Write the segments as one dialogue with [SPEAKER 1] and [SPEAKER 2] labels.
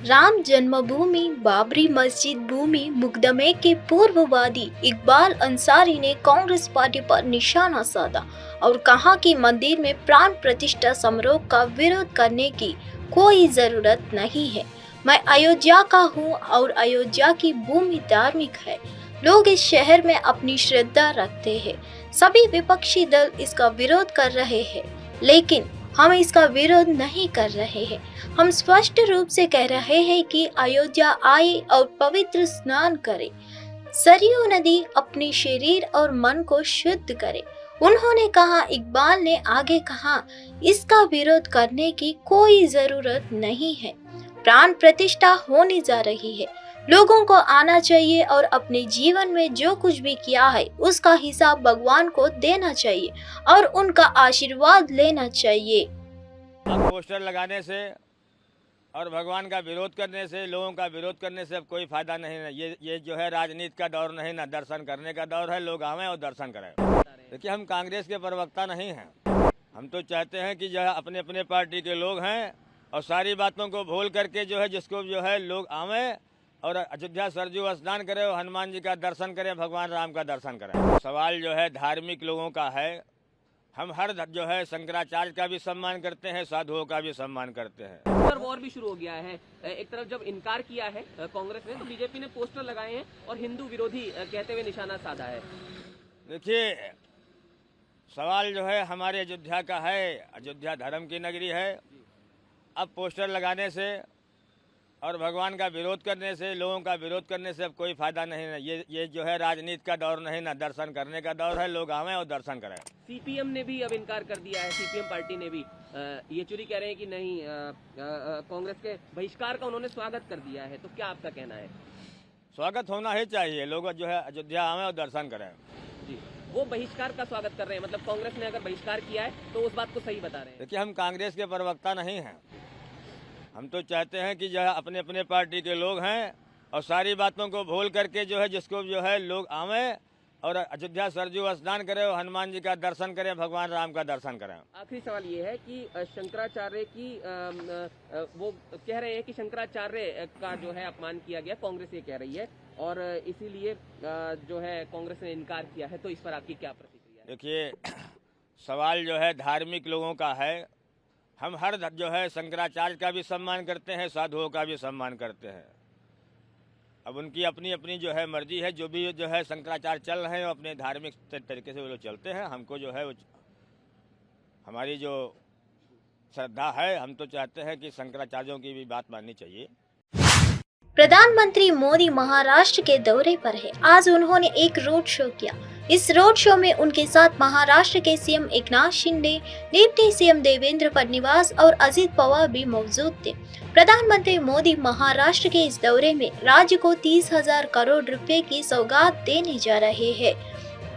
[SPEAKER 1] राम जन्मभूमि बाबरी मस्जिद भूमि मुकदमे के पूर्ववादी इकबाल अंसारी ने कांग्रेस पार्टी पर निशाना साधा और कहा कि मंदिर में प्राण प्रतिष्ठा समारोह का विरोध करने की कोई जरूरत नहीं है। मैं अयोध्या का हूँ और अयोध्या की भूमि धार्मिक है। लोग इस शहर में अपनी श्रद्धा रखते हैं। सभी विपक्षी दल इसका विरोध कर रहे हैं, लेकिन हम इसका विरोध नहीं कर रहे हैं। हम स्पष्ट रूप से कह रहे हैं कि अयोध्या आए और पवित्र स्नान करे, सरयू नदी अपने शरीर और मन को शुद्ध करे। उन्होंने कहा, इकबाल ने आगे कहा, इसका विरोध करने की कोई जरूरत नहीं है। प्राण प्रतिष्ठा होने जा रही है। लोगों को आना चाहिए और अपने जीवन में जो कुछ भी किया है उसका हिसाब भगवान को देना चाहिए और उनका आशीर्वाद लेना चाहिए।
[SPEAKER 2] अब पोस्टर लगाने से और भगवान का विरोध करने से, लोगों का विरोध करने से अब कोई फायदा नहीं है। ये जो है राजनीति का दौर नहीं ना, दर्शन करने का दौर है। लोग आवें और दर्शन करें। देखिए, हम कांग्रेस के प्रवक्ता नहीं हैं। हम तो चाहते हैं कि जो है अपने अपने पार्टी के लोग हैं और सारी बातों को भूल करके जो है जिसको जो है लोग आवें और अयोध्या सरयू स्नान करें और हनुमान जी का दर्शन करें, भगवान राम का दर्शन करें। सवाल जो है धार्मिक लोगों का है। हम हर जो है शंकराचार्य का भी सम्मान करते हैं, साधुओं का भी सम्मान करते हैं।
[SPEAKER 3] पोस्टर वॉर भी शुरू हो गया है। एक तरफ जब इनकार किया है कांग्रेस ने, तो बीजेपी ने पोस्टर लगाए हैं और हिंदू विरोधी कहते हुए निशाना साधा है।
[SPEAKER 2] देखिए, सवाल जो है हमारे अयोध्या का है। अयोध्या धर्म की नगरी है। अब पोस्टर लगाने से और भगवान का विरोध करने से, लोगों का विरोध करने से अब कोई फायदा नहीं है। ये जो है राजनीति का दौर नहीं ना, दर्शन करने का दौर है। लोग आवें और दर्शन करें।
[SPEAKER 3] सीपीएम ने भी अब इनकार कर दिया है। सीपीएम पार्टी ने भी ये चोरी कह रहे हैं कि नहीं, कांग्रेस के बहिष्कार का उन्होंने स्वागत कर दिया है। तो क्या आपका कहना है?
[SPEAKER 2] स्वागत होना ही चाहिए। लोग जो है अयोध्या आवें और दर्शन करें।
[SPEAKER 3] जी, वो बहिष्कार का स्वागत कर रहे हैं। मतलब कांग्रेस ने अगर बहिष्कार किया है तो उस बात को सही बता रहे हैं।
[SPEAKER 2] देखिए, हम कांग्रेस के प्रवक्ता नहीं हैं। हम तो चाहते हैं कि जो है अपने अपने पार्टी के लोग हैं और सारी बातों को भूल करके जो है जिसको जो है लोग आवें और अयोध्या सरयू स्नान करें और हनुमान जी का दर्शन करें, भगवान राम का दर्शन करें।
[SPEAKER 3] आखिरी सवाल ये है कि शंकराचार्य की वो कह रहे हैं कि शंकराचार्य का जो है अपमान किया गया, कांग्रेस ये कह रही है, और इसीलिए जो है कांग्रेस ने इनकार किया है। तो इस पर आपकी क्या प्रतिक्रिया है?
[SPEAKER 2] देखिए, सवाल जो है धार्मिक लोगों का है। हम हर जो है शंकराचार्य का भी सम्मान करते हैं, साधुओं का भी सम्मान करते हैं। अब उनकी अपनी अपनी जो है मर्जी है। जो भी जो है शंकराचार्य चल रहे हैं अपने धार्मिक तरीके से वो लोग चलते हैं। हमको जो है वो हमारी जो श्रद्धा है, हम तो चाहते हैं कि शंकराचार्यों की भी बात माननी चाहिए।
[SPEAKER 1] प्रधानमंत्री मोदी महाराष्ट्र के दौरे पर है। आज उन्होंने एक रोड शो किया। इस रोड शो में उनके साथ महाराष्ट्र के CM Eknath Shinde, deputy CM Devendra Fadnavis और अजित पवार भी मौजूद थे। प्रधानमंत्री मोदी महाराष्ट्र के इस दौरे में राज्य को 30,000 करोड़ रुपए की सौगात देने जा रहे हैं।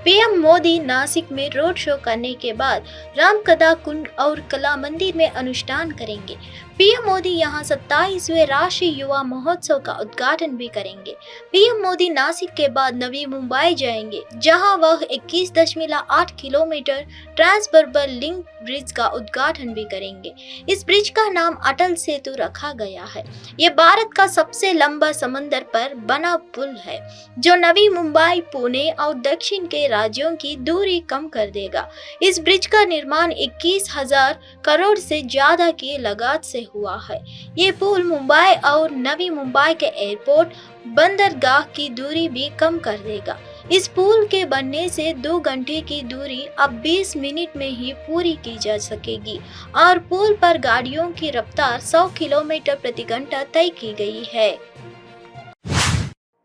[SPEAKER 1] पीएम मोदी नासिक में रोड शो करने के बाद रामकथा कुंड और कला मंदिर में अनुष्ठान करेंगे। पीएम मोदी यहां 27वें राष्ट्रीय युवा महोत्सव का उद्घाटन भी करेंगे। पीएम मोदी नासिक के बाद नवी मुंबई जाएंगे, जहां वह 21.8 किलोमीटर ट्रांसबर्बर लिंक ब्रिज का उद्घाटन भी करेंगे। इस ब्रिज का नाम अटल सेतु रखा गया है। ये भारत का सबसे लंबा समंदर पर बना पुल है, जो नवी मुंबई, पुणे और दक्षिण के राज्यों की दूरी कम कर देगा। इस ब्रिज का निर्माण 21,000 करोड़ से ज्यादा की लागत से हुआ है। ये पुल मुंबई और नवी मुंबई के एयरपोर्ट, बंदरगाह की दूरी भी कम कर देगा। इस पुल के बनने से 2 घंटे की दूरी अब 20 मिनट में ही पूरी की जा सकेगी और पुल पर गाड़ियों की रफ्तार 100 किलोमीटर प्रति घंटा तय की गई है।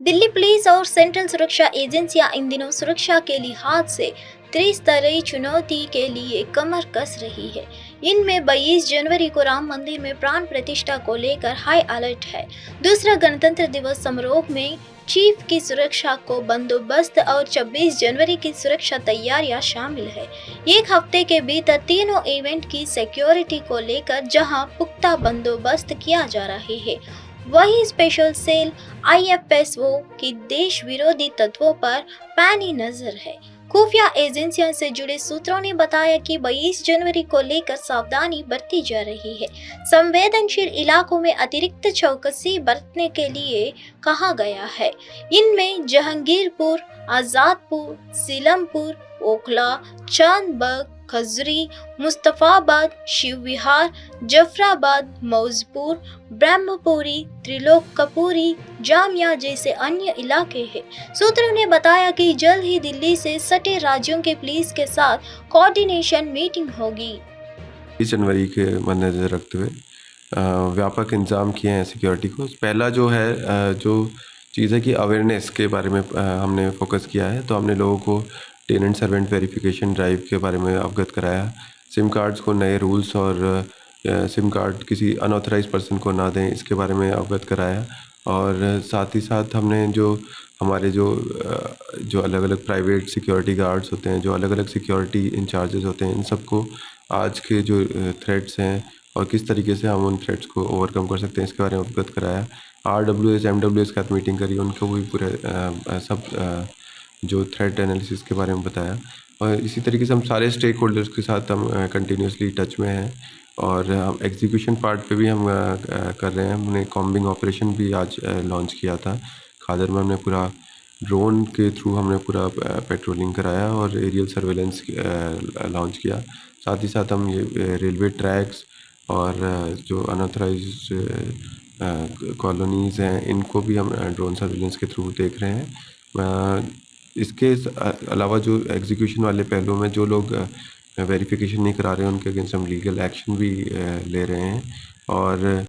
[SPEAKER 1] दिल्ली पुलिस और सेंट्रल सुरक्षा एजेंसियां इन दिनों सुरक्षा के लिहाज से त्रिस्तरीय चुनौती के लिए कमर कस रही है। इनमें 22 जनवरी को राम मंदिर में प्राण प्रतिष्ठा को लेकर हाई अलर्ट है। दूसरा गणतंत्र दिवस समारोह में चीफ की सुरक्षा को बंदोबस्त और 26 जनवरी की सुरक्षा तैयारियां शामिल है। एक हफ्ते के भीतर तीनों इवेंट की सिक्योरिटी को लेकर जहां पुख्ता बंदोबस्त किया जा रहा है, वही स्पेशल सेल IFSO की देश विरोधी तत्वों पर पैनी नजर है। खुफिया एजेंसियों से जुड़े सूत्रों ने बताया कि 22 जनवरी को लेकर सावधानी बरती जा रही है। संवेदनशील इलाकों में अतिरिक्त चौकसी बरतने के लिए कहा गया है। इनमें जहांगीरपुर, आजादपुर, सीलमपुर, ओखला, चांदबाग, खजरी, मुस्तफाबाद, शिवविहार, जफराबाद, मौजपुर, ब्रह्मपुरी, त्रिलोकपुरी, जामिया जैसे अन्य इलाके हैं। सूत्रों ने बताया कि जल्द ही दिल्ली से सटे राज्यों के पुलिस के साथ कोऑर्डिनेशन मीटिंग होगी।
[SPEAKER 4] 20 जनवरी के मद्देनजर रखते हुए व्यापक इंतजाम किए हैं सिक्योरिटी को। पहला जो है जो चीज़ है कि अवेयरनेस के बारे में हमने फोकस किया है। तो हमने लोगों को टेनेंट सर्वेंट वेरिफिकेशन ड्राइव के बारे में अवगत कराया। सिम कार्ड्स को नए रूल्स और सिम कार्ड किसी अनऑथराइज पर्सन को ना दें, इसके बारे में अवगत कराया। और साथ ही साथ हमने जो हमारे जो अलग अलग प्राइवेट सिक्योरिटी गार्ड्स होते हैं, जो अलग अलग सिक्योरिटी इंचार्जेस होते हैं, इन सबको आज के जो थ्रेट्स हैं और किस तरीके से हम उन थ्रेट्स को ओवरकम कर सकते हैं, इसके बारे में अवगत कराया। RWS MWS के साथ मीटिंग करी, उनको भी पूरे सब जो थ्रेट एनालिसिस के बारे में बताया। और इसी तरीके से हम सारे स्टेक होल्डर्स के साथ हम कंटिन्यूसली टच में हैं। और हम एग्जीक्यूशन पार्ट पे भी हम कर रहे हैं। हमने कॉम्बिंग ऑपरेशन भी आज लॉन्च किया था। खादर में हमने पूरा ड्रोन के थ्रू हमने पूरा पेट्रोलिंग कराया और एरियल सर्वेलेंस लॉन्च किया। साथ ही साथ हम ये रेलवे ट्रैक्स और जो अनऑथराइज कॉलोनीज़ हैं, इनको भी हम ड्रोन सर्वेलेंस के थ्रू देख रहे हैं। इसके अलावा जो एग्जीक्यूशन वाले पहलुओं में जो लोग वेरिफिकेशन नहीं करा रहे हैं, उनके अगेंस्ट हम लीगल एक्शन भी ले रहे हैं। और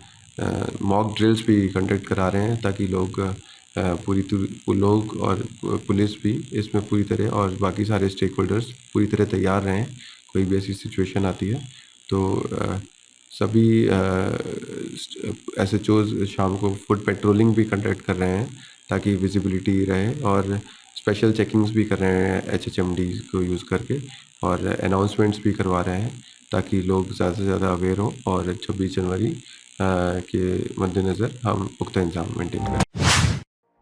[SPEAKER 4] मॉक ड्रिल्स भी कंडक्ट करा रहे हैं ताकि लोग लोग और पुलिस भी इसमें पूरी तरह, और बाकी सारे स्टेक होल्डर्स पूरी तरह तैयार रहें। कोई भी ऐसी सिचुएशन आती है तो सभी SHOs शाम को फुट पेट्रोलिंग भी कंडक्ट कर रहे हैं ताकि विजिबिलिटी रहे। और स्पेशल चेकिंग्स भी कर रहे हैं HHMD को यूज़ करके, और अनाउंसमेंट्स भी करवा रहे हैं ताकि लोग ज़्यादा से ज़्यादा अवेयर हों। और 26 जनवरी के मद्देनज़र हम पुख्ता इंतजाम मेंटेन करें।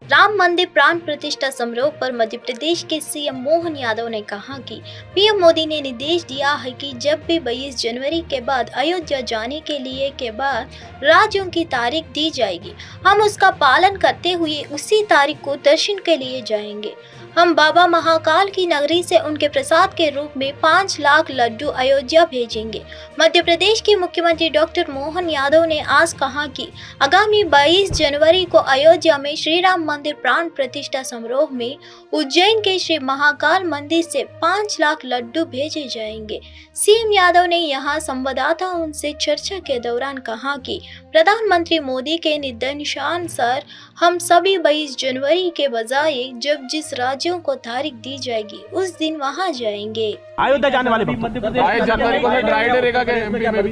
[SPEAKER 1] राम मंदिर प्राण प्रतिष्ठा समारोह पर मध्य प्रदेश के CM मोहन यादव ने कहा कि PM मोदी ने निर्देश दिया है कि जब भी 22 जनवरी के बाद अयोध्या जाने के लिए के बाद राज्यों की तारीख दी जाएगी, हम उसका पालन करते हुए उसी तारीख को दर्शन के लिए जाएंगे। हम बाबा महाकाल की नगरी से उनके प्रसाद के रूप में 5 लाख लड्डू अयोध्या भेजेंगे। मध्य प्रदेश के मुख्यमंत्री डॉक्टर मोहन यादव ने आज कहा कि आगामी 22 जनवरी को अयोध्या में श्री राम मंदिर प्राण प्रतिष्ठा समारोह में उज्जैन के श्री महाकाल मंदिर से 5 लाख लड्डू भेजे जाएंगे। CM यादव ने यहां संवाददाताओं से चर्चा के दौरान कहा कि प्रधानमंत्री मोदी के निर्देशानुसार हम सभी 22 जनवरी के बजाय जब जिस राज्यों को तारीख दी जाएगी उस दिन वहां जाएंगे।
[SPEAKER 5] अयोध्या जाने वाले 22 जनवरी को है ड्राई डे रहेगा क्या MP में भी?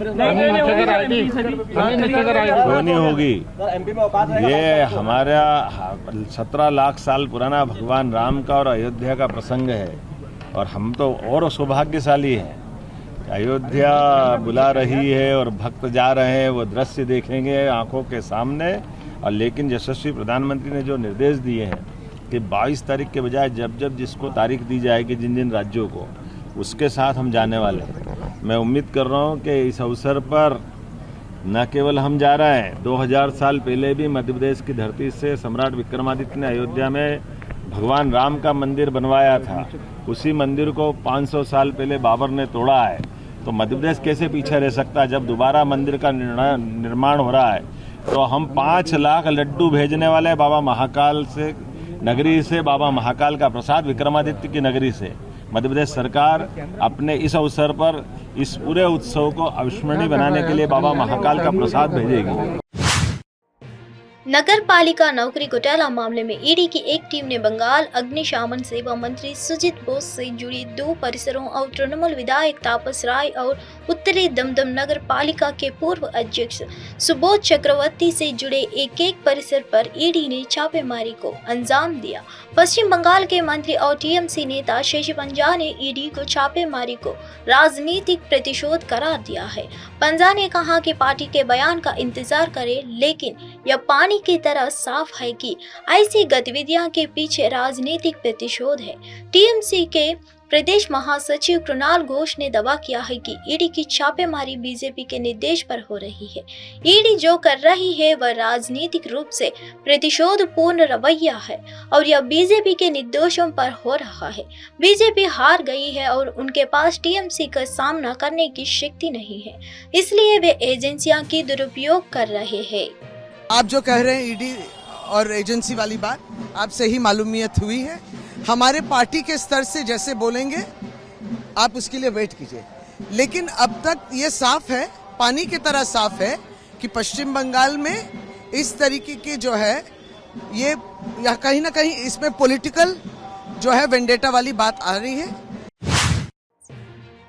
[SPEAKER 6] नहीं होगी। ये हमारा 17 लाख साल पुराना भगवान राम का और अयोध्या का प्रसंग है, और हम तो और सौभाग्यशाली हैं। अयोध्या बुला रही है और भक्त जा रहे हैं, वो दृश्य देखेंगे आंखों के सामने। और लेकिन यशस्वी प्रधानमंत्री ने जो निर्देश दिए हैं कि 22 तारीख के बजाय जब जिसको तारीख दी जाएगी जिन राज्यों को, उसके साथ हम जाने वाले हैं। मैं उम्मीद कर रहा हूँ कि इस अवसर पर न केवल हम जा रहे हैं, 2000 साल पहले भी मध्य प्रदेश की धरती से सम्राट विक्रमादित्य ने अयोध्या में भगवान राम का मंदिर बनवाया था। उसी मंदिर को 500 साल पहले बाबर ने तोड़ा है। तो मध्य प्रदेश कैसे पीछे रह सकता है जब दोबारा मंदिर का निर्माण हो रहा है। तो हम 5 लाख लड्डू भेजने वाले हैं बाबा महाकाल से नगरी से, बाबा महाकाल का प्रसाद विक्रमादित्य की नगरी से। मध्य प्रदेश सरकार अपने इस अवसर पर इस पूरे उत्सव को अविस्मरणीय बनाने के लिए बाबा महाकाल का प्रसाद भेजेगी।
[SPEAKER 1] नगर पालिका नौकरी घोटाला मामले में ईडी की एक टीम ने बंगाल अग्निशमन सेवा मंत्री सुजीत बोस से जुड़ी 2 परिसरों और तृणमूल विधायक तापस राय और उत्तरी दमदम नगर पालिका के पूर्व अध्यक्ष सुबोध चक्रवर्ती से जुड़े एक परिसर पर ईडी ने छापेमारी को अंजाम दिया। पश्चिम बंगाल के मंत्री और TMC नेता शशि पंजा ने ईडी को छापेमारी को राजनीतिक प्रतिशोध करार दिया है। पंजा ने कहा कि पार्टी के बयान का इंतजार करें, लेकिन यह पानी की तरह साफ है कि ऐसी गतिविधियां के पीछे राजनीतिक प्रतिशोध है। TMC के प्रदेश महासचिव कृणाल घोष ने दावा किया है कि ईडी की छापेमारी बीजेपी के निर्देश पर हो रही है। ईडी जो कर रही है वह राजनीतिक रूप से प्रतिशोधपूर्ण रवैया है और यह बीजेपी के निर्देशों पर हो रहा है। बीजेपी हार गई है और उनके पास टीएमसी का सामना करने की शक्ति नहीं है, इसलिए वे एजेंसियां की दुरुपयोग कर रहे हैं।
[SPEAKER 7] आप जो कह रहे हैं ईडी और एजेंसी वाली बात, आपसे ही मालूमियत हुई है। हमारे पार्टी के स्तर से जैसे बोलेंगे आप उसके लिए वेट कीजिए, लेकिन अब तक ये साफ है, पानी की तरह साफ है कि पश्चिम बंगाल में इस तरीके के जो है ये या कहीं ना कहीं इसमें पॉलिटिकल जो है वेंडेटा वाली बात आ रही है।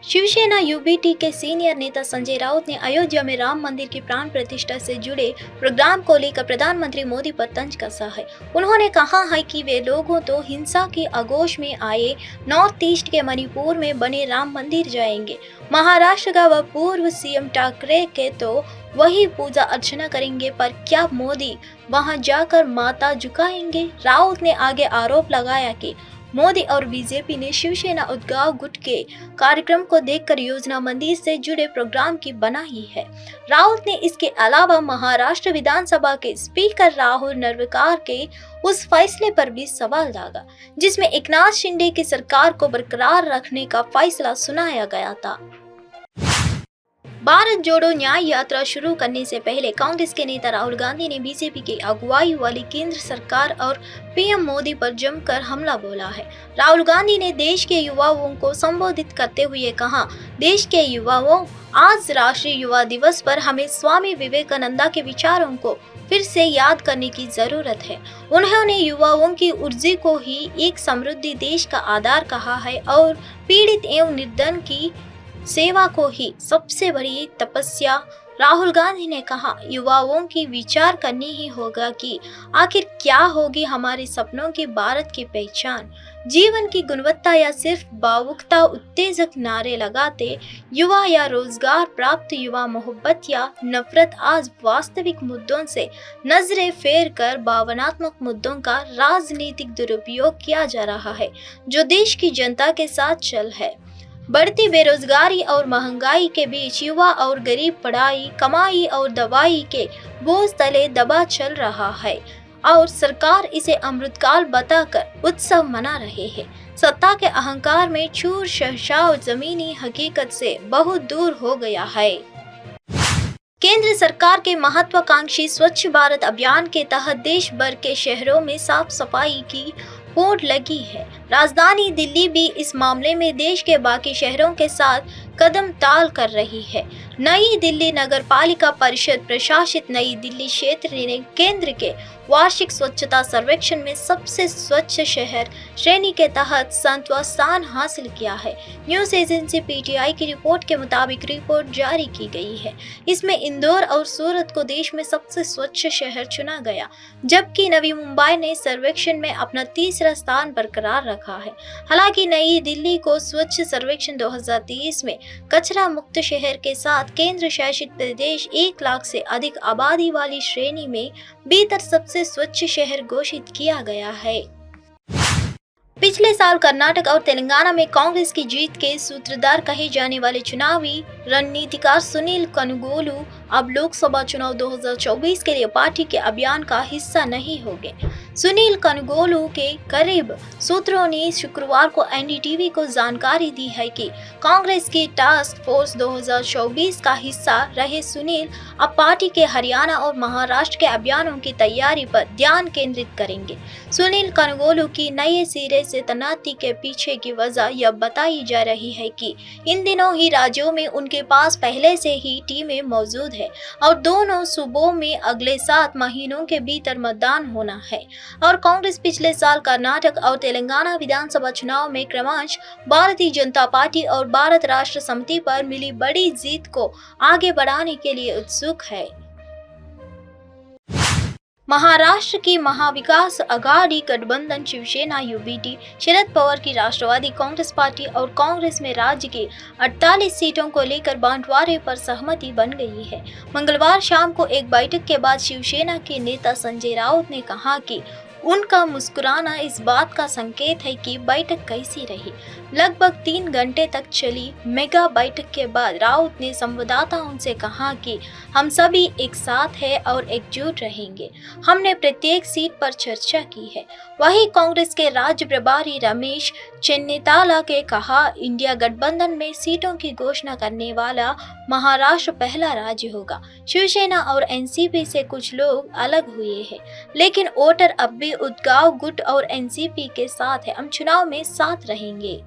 [SPEAKER 1] शिवसेना यूबीटी के सीनियर नेता संजय राउत ने अयोध्या में राम मंदिर की प्राण प्रतिष्ठा से जुड़े प्रोग्राम को लेकर प्रधानमंत्री मोदी पर तंज कसा है। उन्होंने कहा है कि वे लोगों तो हिंसा की आगोश में आए नॉर्थ ईस्ट के मणिपुर में बने राम मंदिर जाएंगे, महाराष्ट्र का व पूर्व सीएम ठाकरे के तो वही पूजा अर्चना करेंगे, पर क्या मोदी वहां जाकर माथा झुकाएंगे? राउत ने आगे आरोप लगाया कि मोदी और बीजेपी ने शिवसेना उद्गाव गुट के कार्यक्रम को देखकर योजना मंदिर से जुड़े प्रोग्राम की बनाई है। राउत ने इसके अलावा महाराष्ट्र विधानसभा के स्पीकर राहुल नरवेकर के उस फैसले पर भी सवाल दागा, जिसमें एकनाथ शिंदे की सरकार को बरकरार रखने का फैसला सुनाया गया था। भारत जोड़ो न्याय यात्रा शुरू करने से पहले कांग्रेस के नेता राहुल गांधी ने बीजेपी की अगुवाई वाली केंद्र सरकार और पीएम मोदी पर जमकर हमला बोला है। राहुल गांधी ने देश के युवाओं को संबोधित करते हुए कहा, देश के युवाओं, आज राष्ट्रीय युवा दिवस पर हमें स्वामी विवेकानंद के विचारों को फिर से याद करने की जरूरत है। उन्होंने युवाओं की ऊर्जा को ही एक समृद्ध देश का आधार कहा है और पीड़ित एवं निर्धन की सेवा को ही सबसे बड़ी तपस्या। राहुल गांधी ने कहा, युवाओं की विचार करनी ही होगा कि आखिर क्या होगी हमारे सपनों के भारत की पहचान, जीवन की गुणवत्ता या सिर्फ भावुकता उत्तेजक नारे लगाते युवा या रोजगार प्राप्त युवा, मोहब्बत या नफरत। आज वास्तविक मुद्दों से नजरें फेर कर भावनात्मक मुद्दों का राजनीतिक दुरुपयोग किया जा रहा है, जो देश की जनता के साथ चल है। बढ़ती बेरोजगारी और महंगाई के बीच युवा और गरीब पढ़ाई, कमाई और दवाई के बोझ तले दबा चल रहा है और सरकार इसे अमृतकाल बताकर उत्सव मना रहे हैं। सत्ता के अहंकार में चूर शहशाह जमीनी हकीकत से बहुत दूर हो गया है। केंद्र सरकार के महत्वाकांक्षी स्वच्छ भारत अभियान के तहत देश भर के शहरों में साफ सफाई की होड़ लगी है। राजधानी दिल्ली भी इस मामले में देश के बाकी शहरों के साथ कदम ताल कर रही है। नई दिल्ली नगर पालिका परिषद प्रशासित नई दिल्ली क्षेत्र ने केंद्र के वार्षिक स्वच्छता सर्वेक्षण में सबसे स्वच्छ शहर श्रेणी के तहत 7वां स्थान हासिल किया है। न्यूज एजेंसी पीटीआई की रिपोर्ट के मुताबिक रिपोर्ट जारी की गई है। इसमें इंदौर और सूरत को देश में सबसे स्वच्छ शहर चुना गया, जबकि नवी मुंबई ने सर्वेक्षण में अपना तीसरा स्थान बरकरार रखा है। हालांकि नई दिल्ली को स्वच्छ सर्वेक्षण 2023 में कचरा मुक्त शहर के साथ केंद्र शासित प्रदेश 1 लाख से अधिक आबादी वाली श्रेणी में भीतर सबसे स्वच्छ शहर घोषित किया गया है। पिछले साल कर्नाटक और तेलंगाना में कांग्रेस की जीत के सूत्रधार कहे जाने वाले चुनावी रणनीतिकार सुनील कनुगोलू अब लोकसभा चुनाव 2024 के लिए पार्टी के अभियान का हिस्सा नहीं होंगे। सुनील कनुगोलू के करीब सूत्रों ने शुक्रवार को एनडीटीवी को जानकारी दी है कि कांग्रेस की टास्क फोर्स 2024 का हिस्सा रहे सुनील अब पार्टी के हरियाणा और महाराष्ट्र के अभियानों की तैयारी पर ध्यान केंद्रित करेंगे। सुनील कनुगोलू की नए सिरे से तैनाती के पीछे की वजह यह बताई जा रही है कि इन दिनों ही राज्यों में उनके पास पहले से ही टीमें मौजूद है और दोनों सूबों में अगले 7 महीनों के भीतर मतदान होना है। और कांग्रेस पिछले साल कर्नाटक और तेलंगाना विधानसभा चुनाव में क्रमशः भारतीय जनता पार्टी और भारत राष्ट्र समिति पर मिली बड़ी जीत को आगे बढ़ाने के लिए उत्सुक है। महाराष्ट्र की महाविकास आघाड़ी गठबंधन शिवसेना यूबीटी शरद पवार की राष्ट्रवादी कांग्रेस पार्टी और कांग्रेस में राज्य की 48 सीटों को लेकर बंटवारे पर सहमति बन गई है। मंगलवार शाम को एक बैठक के बाद शिवसेना के नेता संजय राउत ने कहा कि उनका मुस्कुराना इस बात का संकेत है कि बैठक कैसी रही। लगभग 3 घंटे तक चली मेगा बैठक के बाद राउत ने संवाददाताओं से कहा कि हम सभी एक साथ हैं और एकजुट रहेंगे। हमने प्रत्येक सीट पर चर्चा की है। वहीं कांग्रेस के राज्य प्रभारी रमेश चेन्निताला के कहा, इंडिया गठबंधन में सीटों की घोषणा करने वाला महाराष्ट्र पहला राज्य होगा। शिवसेना और एनसीपी से कुछ लोग अलग हुए हैं, लेकिन वोटर अब भी उद्धव गुट और एनसीपी के साथ है। हम चुनाव में साथ रहेंगे।